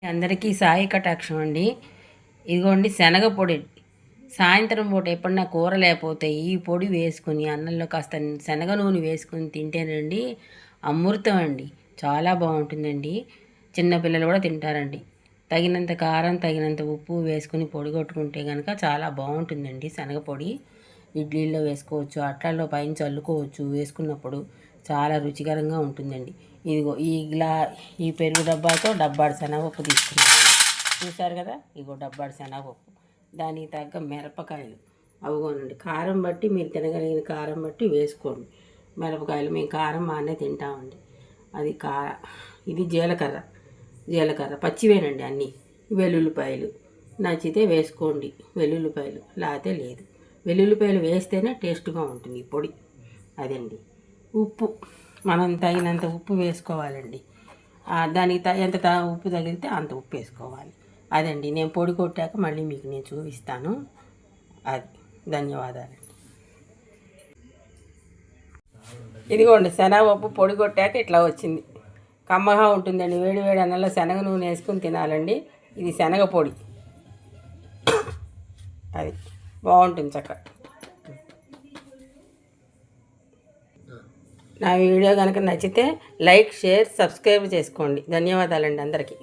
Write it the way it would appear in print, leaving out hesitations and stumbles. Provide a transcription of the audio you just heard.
అందరికీ సాయి కటాక్షం అండి. ఇదిగోండి శనగ పొడి. సాయంత్రం పూట ఎప్పుడన్నా కూర లేకపోతే ఈ పొడి వేసుకుని అన్నంలో కాస్త శనగ నూనె వేసుకుని తింటేనండి అమృతం అండి. చాలా బాగుంటుందండి. చిన్నపిల్లలు కూడా తింటారండి. తగినంత కారం, తగినంత ఉప్పు వేసుకుని పొడి కొట్టుకుంటే కనుక చాలా బాగుంటుందండి. శనగ పొడి ఇడ్లీల్లో వేసుకోవచ్చు, అట్లలో పైన చల్లుకోవచ్చు. వేసుకున్నప్పుడు చాలా రుచికరంగా ఉంటుందండి. ఇదిగో ఈ పెరుగు డబ్బాతో డబ్బాడు శనగపప్పు తీసుకున్నాను. చూసారు కదా, ఇగో డబ్బాడు శనగపప్పు. దానికి తగ్గ మిరపకాయలు అవుగోనండి. కారం బట్టి మీరు తినగలిగిన కారం బట్టి వేసుకోండి. మిరపకాయలు మేము కారం బాగానే తింటామండి. అది ఇది జీలకర్ర పచ్చివేనండి అన్నీ. వెల్లుల్లిపాయలు నచ్చితే వేసుకోండి, వెల్లుల్లిపాయలు లేకపోతే లేదు. వెల్లుల్లిపాయలు వేస్తేనే టేస్ట్గా ఉంటుంది ఈ పొడి. అదండి. ఉప్పు మనం తగినంత ఉప్పు వేసుకోవాలండి. దానికి ఎంత ఉప్పు తగిలితే అంత ఉప్పు వేసుకోవాలి. అదండి, నేను పొడి కొట్టాక మళ్ళీ మీకు నేను చూపిస్తాను. అది. ధన్యవాదాలండి. ఇదిగోండి, శనగపప్పు పొడి కొట్టాక ఇట్లా వచ్చింది. కమ్మగా ఉంటుందండి. వేడి వేడి అన్నంలో శనగ నూనె వేసుకుని తినాలండి. ఇది శనగ పొడి. అది బాగుంటుంది చక్కగా. నా వీడియో కనుక నచ్చితే లైక్, షేర్, సబ్స్క్రైబ్ చేసుకోండి. ధన్యవాదాలండి అందరికీ.